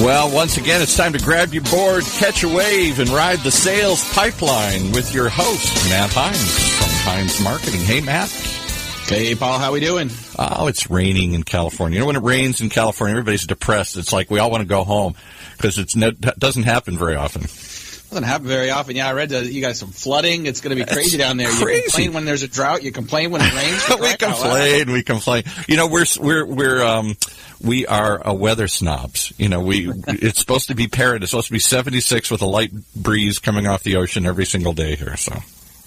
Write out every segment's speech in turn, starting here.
Well, once again, it's time to grab your board, catch a wave, and ride the sales pipeline with your host, Matt Hines from Hines Marketing. Hey, Matt. Hey, Paul. How we doing? Oh, it's raining in California. You know, when it rains in California, everybody's depressed. It's like we all want to go home because it doesn't happen very often. Doesn't happen very often. Yeah, I read that you got some flooding. It's going to be crazy down there. Crazy. You complain when there's a drought. You complain when it rains. We complain. You know, we are weather snobs. You know, it's supposed to be It's supposed to be 76 with a light breeze coming off the ocean every single day here. So.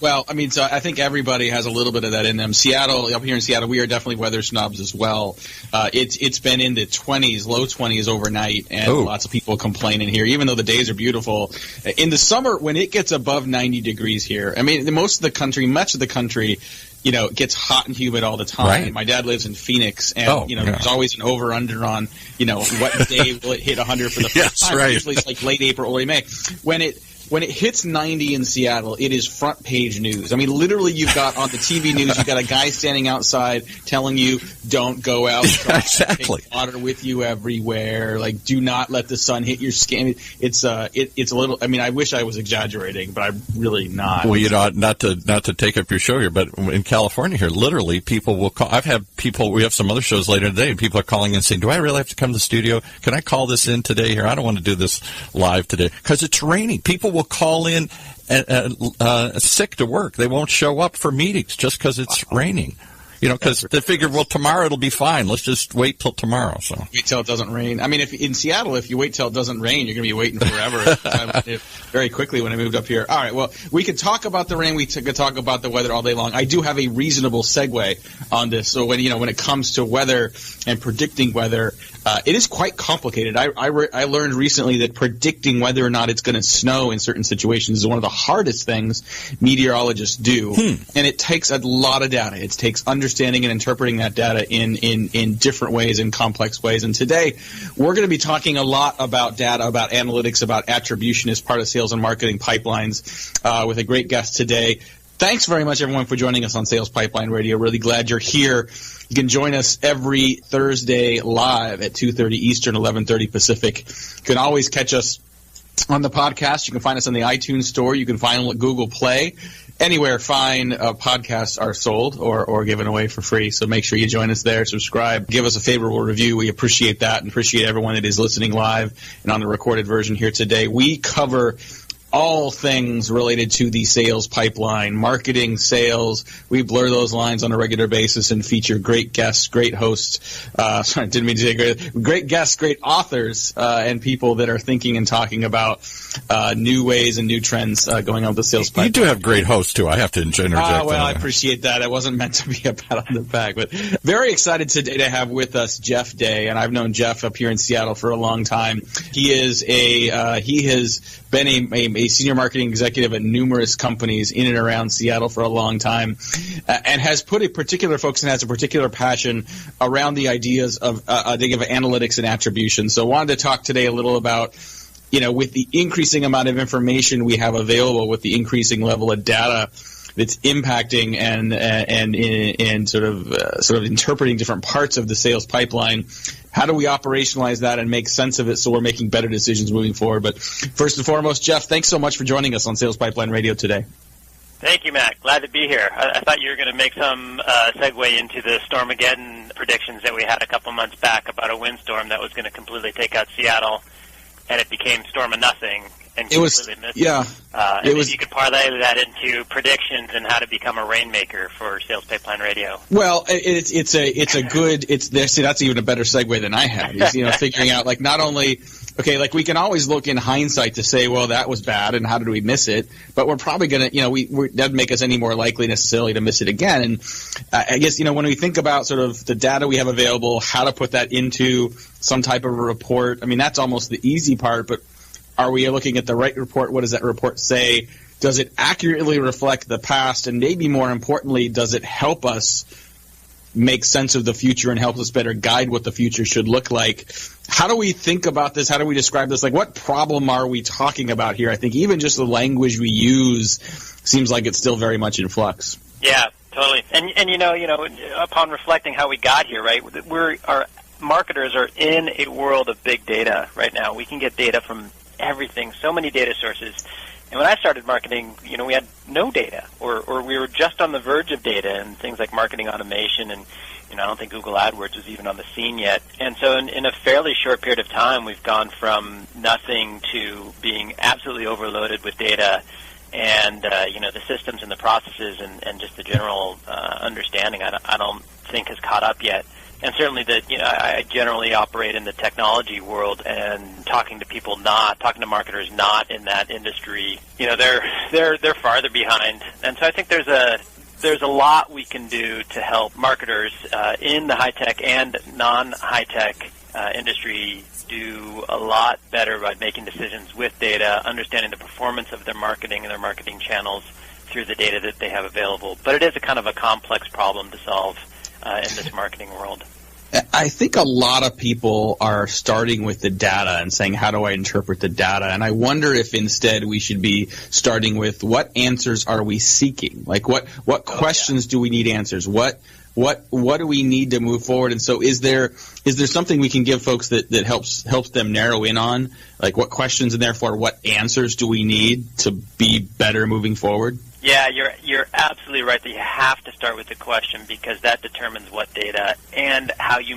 Well, I mean, so I think everybody has a little bit of that in them. Up here in Seattle, we are definitely weather snobs as well. It's been in the 20s, low 20s overnight, and lots of people complaining here, even though the days are beautiful. In the summer, when it gets above 90 degrees here, I mean, much of the country, you know, it gets hot and humid all the time. Right. My dad lives in Phoenix, and there's always an over/under on, you know, what day will it hit 100 for the first time. Right. Usually it's like late April, early May. When it hits 90 in Seattle, it is front page news. I mean, literally, you've got on the TV news, you've got a guy standing outside telling you, don't go out. Exactly. Take water with you everywhere. Like, do not let the sun hit your skin. It's a little. I mean, I wish I was exaggerating, but I'm really not. Well, you know, not to take up your show here, but in California here, literally, people will call. I've had people. We have some other shows later today, and people are calling in saying, "Do I really have to come to the studio? Can I call this in today? Here, I don't want to do this live today because it's raining." People will call in sick to work. They won't show up for meetings just because it's raining. You know, because they figure, well, tomorrow it'll be fine. Let's just wait till tomorrow. So wait till it doesn't rain. I mean, if in Seattle, if you wait till it doesn't rain, you're going to be waiting forever. Very quickly when I moved up here. All right, well, we could talk about the rain. We could talk about the weather all day long. I do have a reasonable segue on this. So when it comes to weather and predicting weather, it is quite complicated. I learned recently that predicting whether or not it's going to snow in certain situations is one of the hardest things meteorologists do, and it takes a lot of data. It takes understanding and interpreting that data in different ways, in complex ways. And today, we're going to be talking a lot about data, about analytics, about attribution as part of sales and marketing pipelines with a great guest today. Thanks very much, everyone, for joining us on Sales Pipeline Radio. Really glad you're here. You can join us every Thursday live at 2:30 Eastern, 11:30 Pacific. You can always catch us on the podcast. You can find us on the iTunes Store. You can find it at Google Play. Anywhere fine podcasts are sold or given away for free. So make sure you join us there, subscribe, give us a favorable review. We appreciate that and appreciate everyone that is listening live and on the recorded version here today. We cover all things related to the sales pipeline, marketing, sales. We blur those lines on a regular basis and feature great guests, great hosts. Sorry, didn't mean to say great guests, great authors, and people that are thinking and talking about new ways and new trends going on with the sales pipeline. You do have great hosts, too. I have to interject. I appreciate that. It wasn't meant to be a pat on the back. But very excited today to have with us Jeff Day. And I've known Jeff up here in Seattle for a long time. He has been a senior marketing executive at numerous companies in and around Seattle for a long time, and has put a particular focus and has a particular passion around the ideas of analytics and attribution. So I wanted to talk today a little about, with the increasing amount of information we have available, with the increasing level of data that's impacting and sort of interpreting different parts of the sales pipeline. How do we operationalize that and make sense of it so we're making better decisions moving forward? But first and foremost, Jeff, thanks so much for joining us on Sales Pipeline Radio today. Thank you, Matt. Glad to be here. I thought you were going to make some segue into the Stormageddon predictions that we had a couple months back about a windstorm that was going to completely take out Seattle, and it became Storm of Nothing. And it was, yeah. If you could parlay that into predictions and how to become a rainmaker for Sales Pipeline Radio. Well, that's even a better segue than I had. Is, figuring out not only we can always look in hindsight to say, well, that was bad, and how did we miss it? But we're probably going to, that doesn't make us any more likely necessarily to miss it again. And I guess when we think about sort of the data we have available, how to put that into some type of a report. I mean, that's almost the easy part, but are we looking at the right report? What does that report say? Does it accurately reflect the past? And maybe more importantly, does it help us make sense of the future and help us better guide what the future should look like? How do we think about this? How do we describe this? What problem are we talking about here? I think even just the language we use seems like it's still very much in flux. Yeah, totally. And upon reflecting how we got here, right, marketers are in a world of big data right now. We can get data from everything, so many data sources. And when I started marketing, we had no data, or we were just on the verge of data, and things like marketing automation, and I don't think Google AdWords was even on the scene yet. And so in a fairly short period of time, we've gone from nothing to being absolutely overloaded with data, and the systems and the processes and just the general understanding, I don't think has caught up yet. And certainly I generally operate in the technology world, and talking to marketers not in that industry, they're farther behind. And so I think there's a lot we can do to help marketers in the high-tech and non-high-tech industry do a lot better by making decisions with data, understanding the performance of their marketing and their marketing channels through the data that they have available. But it is a kind of a complex problem to solve in this marketing world. I think a lot of people are starting with the data and saying, how do I interpret the data? And I wonder if instead we should be starting with, what answers are we seeking? Like what questions do we need answers? What do we need to move forward? And so is there something we can give folks that helps them narrow in on, like what questions and therefore what answers do we need to be better moving forward? Yeah, you're absolutely right that you have to start with the question, because that determines what data and how you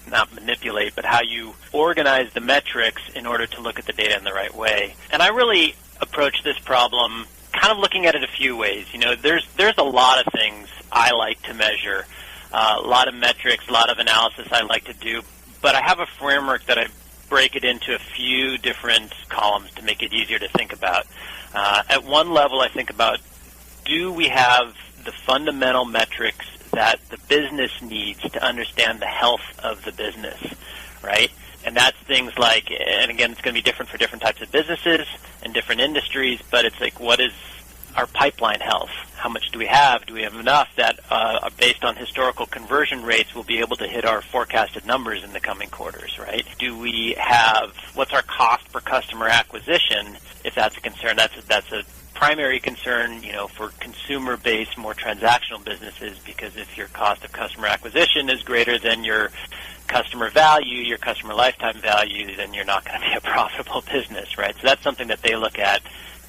not manipulate, but how you organize the metrics in order to look at the data in the right way. And I really approach this problem kind of looking at it a few ways. There's a lot of things I like to measure, a lot of metrics, a lot of analysis I like to do, but I have a framework that I break it into a few different columns to make it easier to think about. At one level, I think about, do we have the fundamental metrics that the business needs to understand the health of the business, right? And that's things like, and again, it's going to be different for different types of businesses and different industries, but it's like, what is our pipeline health? How much do we have? Do we have enough that, based on historical conversion rates, we'll be able to hit our forecasted numbers in the coming quarters, right? Do we have, what's our cost per customer acquisition, if that's a concern? That's a primary concern, for consumer-based, more transactional businesses, because if your cost of customer acquisition is greater than your customer value, your customer lifetime value, then you're not going to be a profitable business, right? So that's something that they look at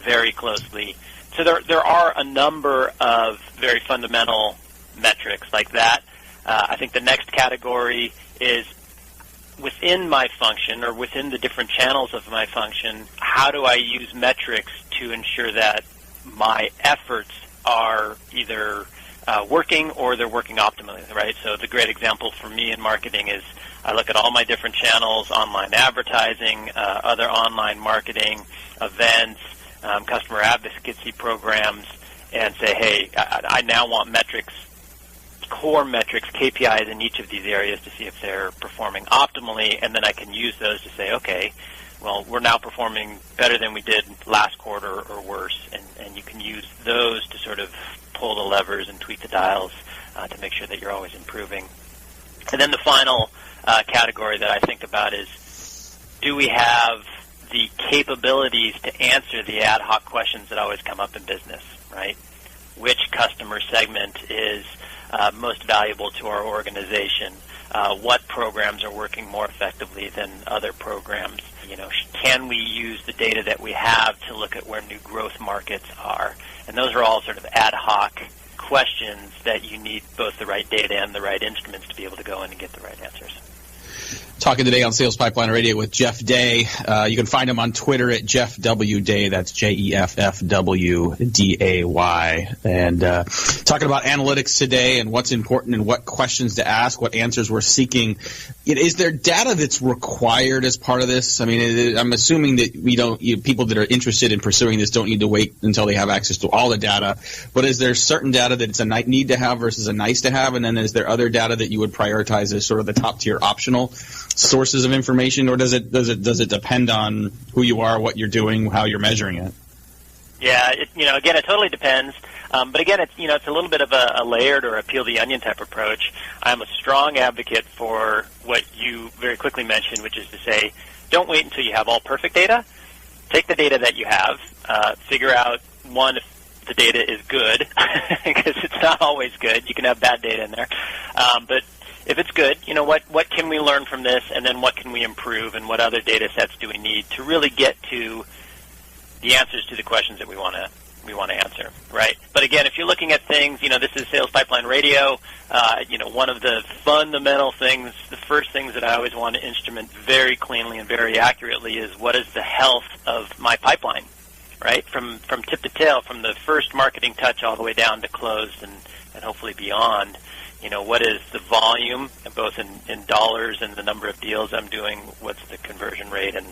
very closely. So there are a number of very fundamental metrics like that. I think the next category is, within my function or within the different channels of my function, how do I use metrics to ensure that my efforts are either working or they're working optimally, right? So the great example for me in marketing is I look at all my different channels, online advertising, other online marketing, events, customer advocacy programs, and say, hey, I now want metrics, core metrics, KPIs in each of these areas to see if they're performing optimally, and then I can use those to say, okay, well, we're now performing better than we did last quarter or worse, and you can use those to sort of pull the levers and tweak the dials to make sure that you're always improving. And then the final category that I think about is, do we have the capabilities to answer the ad hoc questions that always come up in business, right? Which customer segment is most valuable to our organization? What programs are working more effectively than other programs? Can we use the data that we have to look at where new growth markets are? And those are all sort of ad hoc questions that you need both the right data and the right instruments to be able to go in and get the right answers. Talking today on Sales Pipeline Radio with Jeff Day. You can find him on Twitter at Jeff W. Day. That's JEFFWDAY. And talking about analytics today and what's important and what questions to ask, what answers we're seeking. Is there data that's required as part of this? I mean, I'm assuming that people that are interested in pursuing this don't need to wait until they have access to all the data. But is there certain data that it's a need to have versus a nice to have? And then is there other data that you would prioritize as sort of the top tier optional sources of information, or does it depend on who you are, what you're doing, how you're measuring it? Yeah, again, it totally depends. But again, it's a little bit of a layered or a peel the onion type approach. I'm a strong advocate for what you very quickly mentioned, which is to say, don't wait until you have all perfect data. Take the data that you have, figure out, one, if the data is good, because it's not always good. You can have bad data in there. But if it's good, what can we learn from this, and then what can we improve, and what other data sets do we need to really get to the answers to the questions that we want to answer, right? But again, if you're looking at things, this is Sales Pipeline Radio. One of the fundamental things, the first things that I always want to instrument very cleanly and very accurately is what is the health of my pipeline, right? From tip to tail, from the first marketing touch all the way down to close and hopefully beyond. What is the volume, both in dollars and the number of deals I'm doing? What's the conversion rate and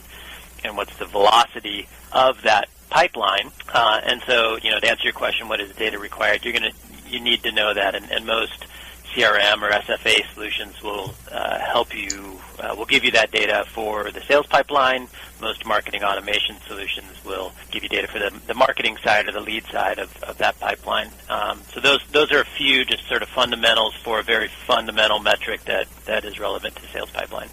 what's the velocity of that pipeline? And so, to answer your question, what is data required? You need to know that, and most CRM or SFA solutions will help you, will give you that data for the sales pipeline. Most marketing automation solutions will give you data for the marketing side or the lead side of that pipeline. So those are a few just sort of fundamentals for a very fundamental metric that is relevant to sales pipeline.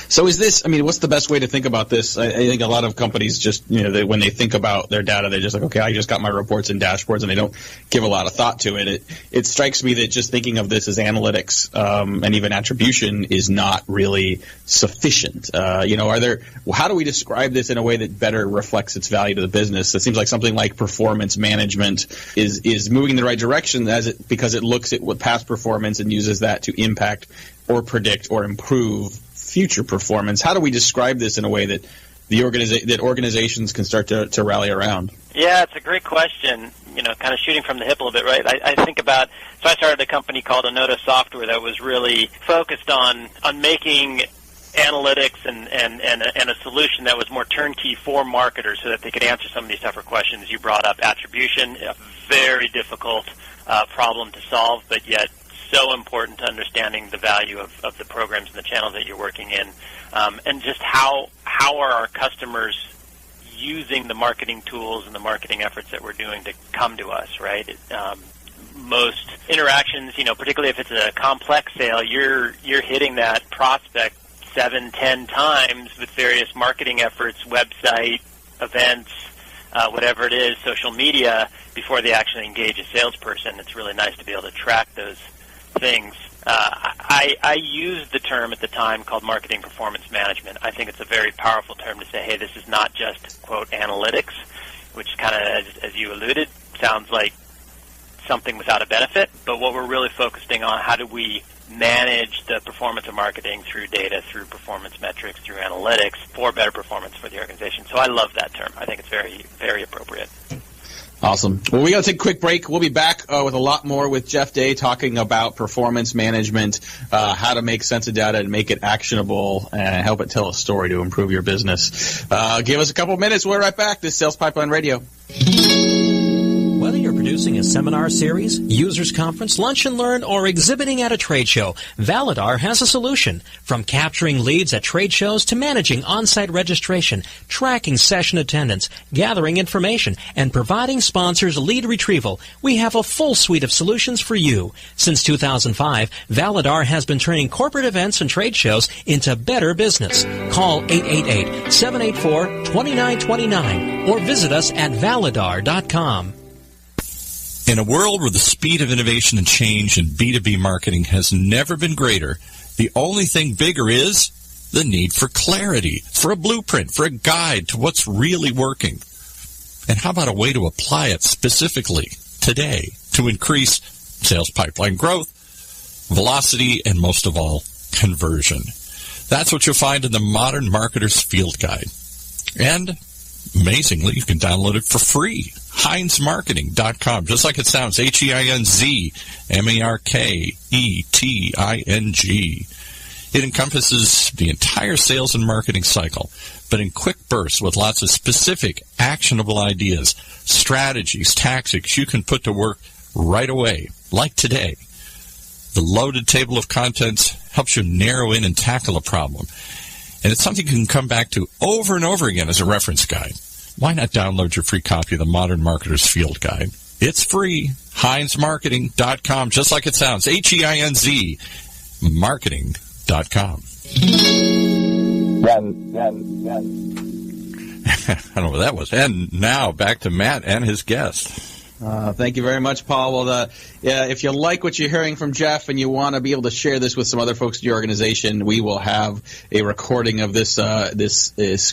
So is this, what's the best way to think about this? I think a lot of companies just, when they think about their data, they're just like, okay, I just got my reports and dashboards, and they don't give a lot of thought to it. It strikes me that just thinking of this as analytics and even attribution is not really sufficient. How do we describe this in a way that better reflects its value to the business? It seems like something like performance management is moving in the right direction because it looks at what past performance and uses that to impact or predict or improve future performance. How do we describe this in a way that that organizations can start to rally around? Yeah, it's a great question. Kind of shooting from the hip a little bit, right? I think about, so I started a company called Anoda Software that was really focused on making analytics and a solution that was more turnkey for marketers so that they could answer some of these tougher questions. You brought up attribution, a very difficult problem to solve, but yet so important to understanding the value of the programs and the channels that you're working in, and just how are our customers using the marketing tools and the marketing efforts that we're doing to come to us, right? Most interactions, particularly if it's a complex sale, you're hitting that prospect 7-10 times with various marketing efforts, website, events, whatever it is, social media, before they actually engage a salesperson. It's really nice to be able to track those things. I used the term at the time called marketing performance management. I think it's a very powerful term to say, hey, this is not just, quote, analytics, which kind of, as you alluded, sounds like something without a benefit. But what we're really focusing on, how do we manage the performance of marketing through data, through performance metrics, through analytics for better performance for the organization. So I love that term. I think it's very, very appropriate. Awesome. Well, we got to take a quick break. We'll be back with a lot more with Jeff Day talking about performance management, how to make sense of data and make it actionable and help it tell a story to improve your business. Give us a couple of minutes. We'll be right back. This is Sales Pipeline Radio. Whether you're producing a seminar series, users conference, lunch and learn, or exhibiting at a trade show, Validar has a solution. From capturing leads at trade shows to managing on-site registration, tracking session attendance, gathering information, and providing sponsors lead retrieval, we have a full suite of solutions for you. Since 2005, Validar has been turning corporate events and trade shows into better business. Call 888-784-2929 or visit us at validar.com. In a world where the speed of innovation and change in B2B marketing has never been greater, the only thing bigger is the need for clarity, for a blueprint, for a guide to what's really working. And how about a way to apply it specifically today to increase sales pipeline growth, velocity, and most of all, conversion? That's what you'll find in the Modern Marketer's Field Guide. And amazingly, you can download it for free. HeinzMarketing.com, just like it sounds, HeinzMarketing. It encompasses the entire sales and marketing cycle, but in quick bursts with lots of specific, actionable ideas, strategies, tactics you can put to work right away, like today. The loaded table of contents helps you narrow in and tackle a problem. And it's something you can come back to over and over again as a reference guide. Why not download your free copy of the Modern Marketer's Field Guide? It's free. HeinzMarketing.com, just like it sounds. HEINZ Marketing.com. I don't know what that was. And now back to Matt and his guest. Thank you very much, Paul. Well, if you like what you're hearing from Jeff and you want to be able to share this with some other folks in your organization, we will have a recording of this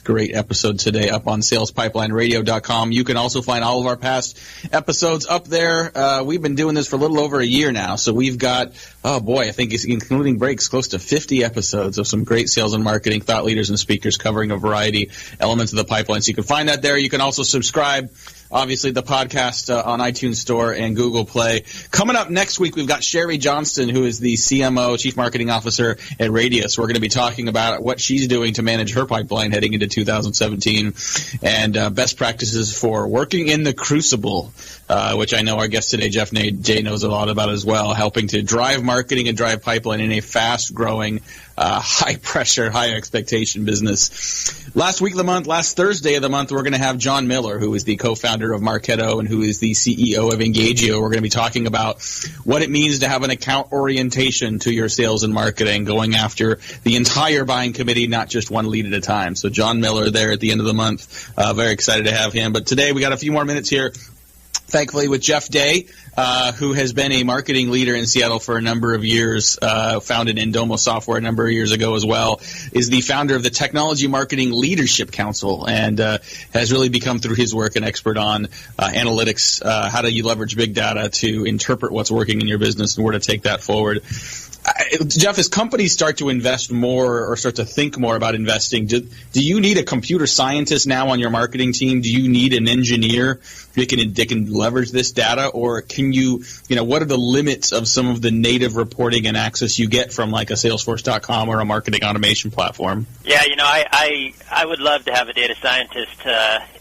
great episode today up on SalesPipelineRadio.com. You can also find all of our past episodes up there. We've been doing this for a little over a year now, so we've got, I think it's including breaks, close to 50 episodes of some great sales and marketing thought leaders and speakers covering a variety elements of the pipeline. So you can find that there. You can also subscribe. Obviously, the podcast on iTunes Store and Google Play. Coming up next week, we've got Sherry Johnston, who is the CMO, Chief Marketing Officer at Radius. We're going to be talking about what she's doing to manage her pipeline heading into 2017 and best practices for working in the crucible, which I know our guest today, Jeff J, knows a lot about as well, helping to drive marketing and drive pipeline in a fast-growing, high-pressure, high-expectation business. Last Thursday of the month, we're going to have John Miller, who is the co-founder of Marketo and who is the CEO of Engagio. We're going to be talking about what it means to have an account orientation to your sales and marketing, going after the entire buying committee, not just one lead at a time. So John Miller there at the end of the month. Very excited to have him. But today we got a few more minutes here, thankfully, with Jeff Day, who has been a marketing leader in Seattle for a number of years, founded Indomo Software a number of years ago as well, is the founder of the Technology Marketing Leadership Council, and has really become, through his work, an expert on analytics. How do you leverage big data to interpret what's working in your business and where to take that forward? Jeff, as companies start to invest more or start to think more about investing, do you need a computer scientist now on your marketing team? Do you need an engineer that can leverage this data? Or can what are the limits of some of the native reporting and access you get from like a Salesforce.com or a marketing automation platform? Yeah, I would love to have a data scientist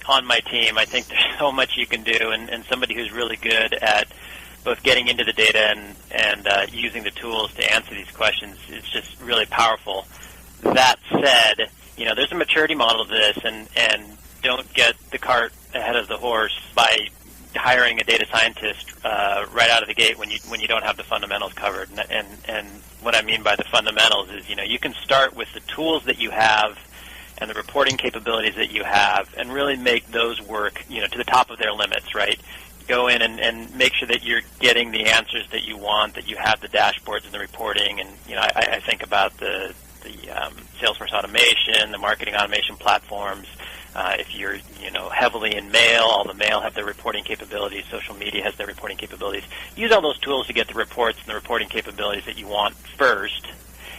on my team. I think there's so much you can do, and somebody who's really good at both getting into the data and using the tools to answer these questions is just really powerful. That said, there's a maturity model to this, and don't get the cart ahead of the horse by hiring a data scientist right out of the gate when you don't have the fundamentals covered. And what I mean by the fundamentals is, you can start with the tools that you have and the reporting capabilities that you have and really make those work, to the top of their limits, right? Go in and make sure that you're getting the answers that you want, that you have the dashboards and the reporting. And, I think about the Salesforce automation, the marketing automation platforms. If you're, heavily in mail, all the mail have their reporting capabilities. Social media has their reporting capabilities. Use all those tools to get the reports and the reporting capabilities that you want first.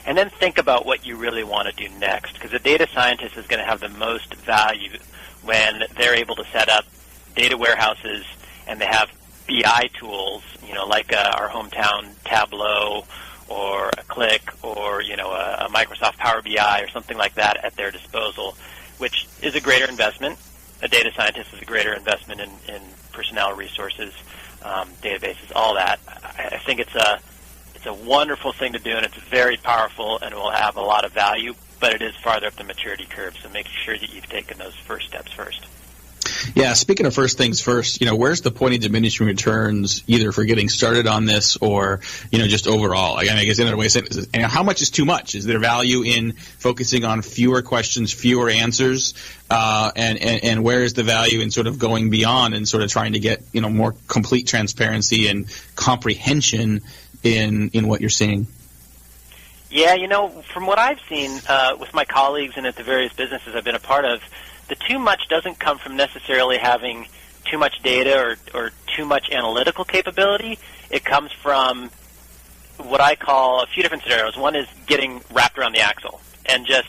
And then think about what you really want to do next. Because a data scientist is going to have the most value when they're able to set up data warehouses and they have BI tools, like our hometown Tableau or a Click or, a Microsoft Power BI or something like that at their disposal, which is a greater investment. A data scientist is a greater investment in personnel resources, databases, all that. I think it's a wonderful thing to do, and it's very powerful, and it will have a lot of value, but it is farther up the maturity curve, so make sure that you've taken those first steps first. Yeah, speaking of first things first, where's the point of diminishing returns, either for getting started on this or, just overall? Again, I guess another way of saying it is, how much is too much? Is there value in focusing on fewer questions, fewer answers, and where is the value in sort of going beyond and sort of trying to get, more complete transparency and comprehension in what you're seeing? Yeah, from what I've seen with my colleagues and at the various businesses I've been a part of, the too much doesn't come from necessarily having too much data or too much analytical capability. It comes from what I call a few different scenarios. One is getting wrapped around the axle and just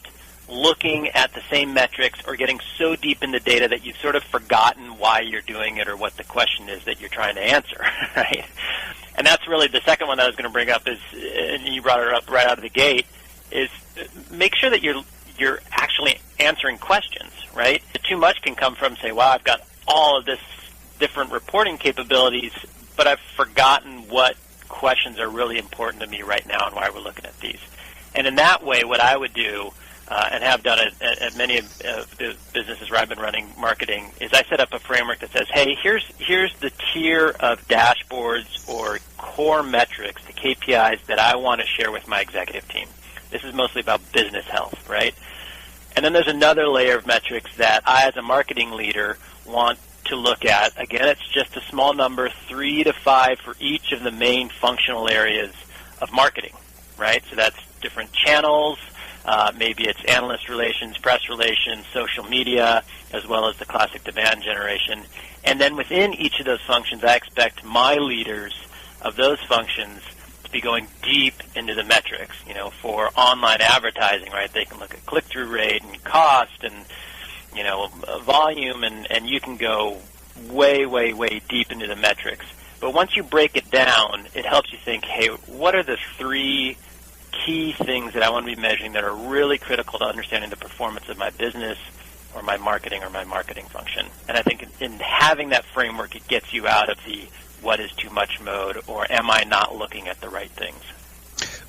looking at the same metrics or getting so deep in the data that you've sort of forgotten why you're doing it or what the question is that you're trying to answer, right? And that's really the second one that I was going to bring up is, and you brought it up right out of the gate, is make sure that you're actually answering questions, right? Too much can come from, say, wow, I've got all of this different reporting capabilities, but I've forgotten what questions are really important to me right now and why we're looking at these. And in that way, what I would do, and have done it at many of the businesses where I've been running marketing, is I set up a framework that says, hey, here's the tier of dashboards or core metrics, the KPIs that I want to share with my executive team. This is mostly about business health, right? And then there's another layer of metrics that I, as a marketing leader, want to look at. Again, it's just a small number, 3 to 5 for each of the main functional areas of marketing, right? So that's different channels. Maybe it's analyst relations, press relations, social media, as well as the classic demand generation. And then within each of those functions, I expect my leaders of those functions to be going deep into the metrics. For online advertising, right? They can look at click-through rate and cost and, volume, and you can go way, way, way deep into the metrics. But once you break it down, it helps you think, hey, what are the 3 key things that I want to be measuring that are really critical to understanding the performance of my business or my marketing function? And I think in having that framework, it gets you out of the what is too much mode, or am I not looking at the right things?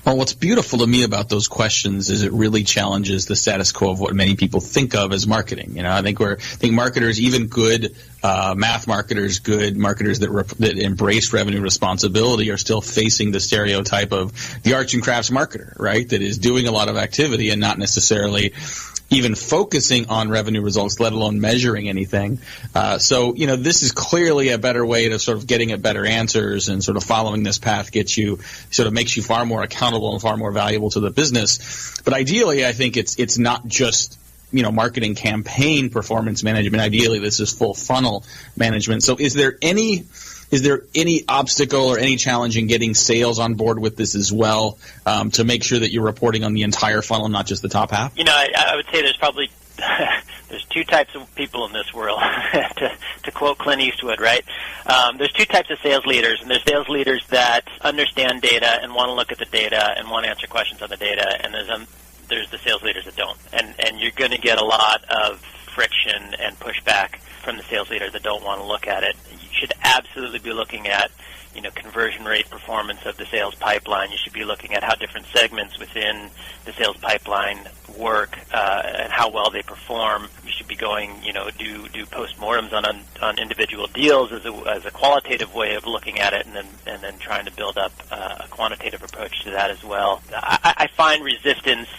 Well, what's beautiful to me about those questions is it really challenges the status quo of what many people think of as marketing. I think marketers, even good math marketers, good marketers that embrace revenue responsibility, are still facing the stereotype of the arts and crafts marketer, right? That is doing a lot of activity and not necessarily even focusing on revenue results, let alone measuring anything. So this is clearly a better way to sort of getting at better answers, and sort of following this path makes you far more accountable and far more valuable to the business. But ideally, I think it's not just marketing campaign performance management. Ideally, this is full funnel management. So is there any obstacle or any challenge in getting sales on board with this as well, to make sure that you're reporting on the entire funnel, not just the top half? I would say there's probably there's 2 types of people in this world, to quote Clint Eastwood, right? There's 2 types of sales leaders, and there's sales leaders that understand data and want to look at the data and want to answer questions on the data, and there's the sales leaders that don't. And you're going to get a lot of friction and pushback from the sales leaders that don't want to look at it. You should absolutely be looking at, conversion rate performance of the sales pipeline. You should be looking at how different segments within the sales pipeline work, and how well they perform. You should be going, do postmortems on individual deals as a qualitative way of looking at it, and then trying to build up a quantitative approach to that as well. I find resistance,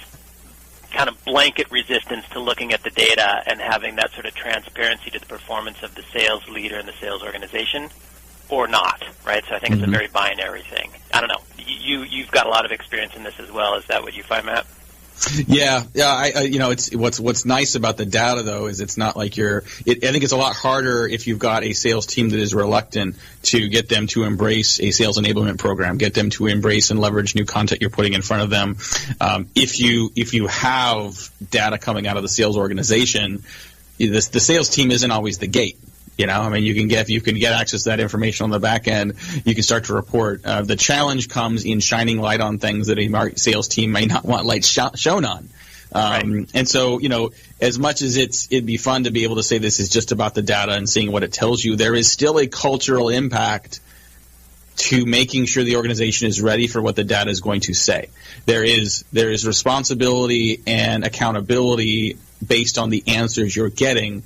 kind of blanket resistance to looking at the data and having that sort of transparency to the performance of the sales leader and the sales organization, or not, right? So I think it's a very binary thing. I don't know. You've got a lot of experience in this as well. Is that what you find, Matt? Yeah. It's what's nice about the data though is it's not like I think it's a lot harder if you've got a sales team that is reluctant to get them to embrace a sales enablement program, get them to embrace and leverage new content you're putting in front of them. If you have data coming out of the sales organization, the sales team isn't always the gate. You can get access to that information on the back end. You can start to report. The challenge comes in shining light on things that a sales team may not want light shown on. Right. And so, as much as it'd be fun to be able to say this is just about the data and seeing what it tells you, there is still a cultural impact to making sure the organization is ready for what the data is going to say. There is responsibility and accountability based on the answers you're getting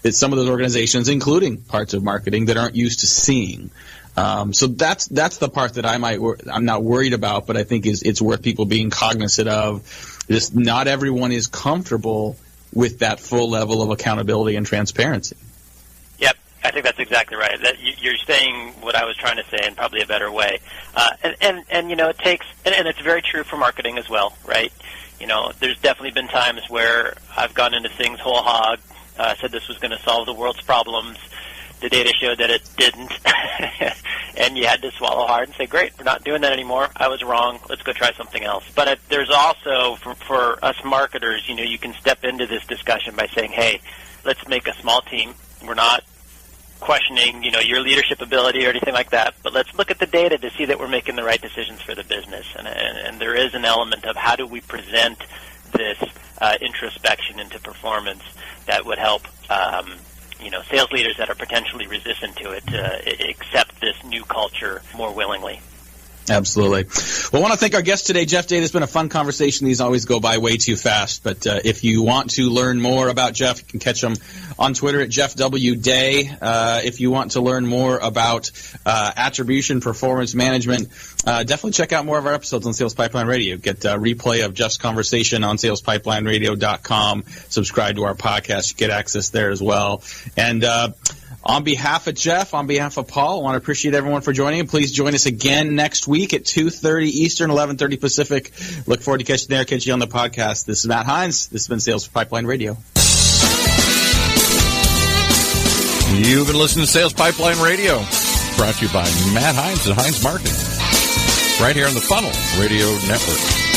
that some of those organizations, including parts of marketing, that aren't used to seeing. So that's the part that I'm not worried about, but I think it's worth people being cognizant of. Just not everyone is comfortable with that full level of accountability and transparency. Yep, I think that's exactly right. That you're saying what I was trying to say in probably a better way. And it takes, and it's very true for marketing as well, right? There's definitely been times where I've gone into things whole hog, said this was going to solve the world's problems. The data showed that it didn't, and you had to swallow hard and say, great, we're not doing that anymore. I was wrong. Let's go try something else. But there's also, for us marketers, you can step into this discussion by saying, hey, let's make a small team. We're not questioning, your leadership ability or anything like that, but let's look at the data to see that we're making the right decisions for the business. And there is an element of how do we present this introspection into performance that would help sales leaders that are potentially resistant to it accept this new culture more willingly. Absolutely. Well, I want to thank our guest today, Jeff Day. It's been a fun conversation. These always go by way too fast. But if you want to learn more about Jeff, you can catch him on Twitter at Jeff W. Day. If you want to learn more about attribution, performance management, definitely check out more of our episodes on Sales Pipeline Radio. Get a replay of Jeff's conversation on salesPipelineRadio.com. Subscribe to our podcast. You get access there as well. And On behalf of Jeff, on behalf of Paul, I want to appreciate everyone for joining. Please join us again next week at 2:30 Eastern, 11:30 Pacific. Look forward to catching you there, catch you on the podcast. This is Matt Hines. This has been Sales Pipeline Radio. You've been listening to Sales Pipeline Radio, brought to you by Matt Hines and Hines Marketing, right here on the Funnel Radio Network.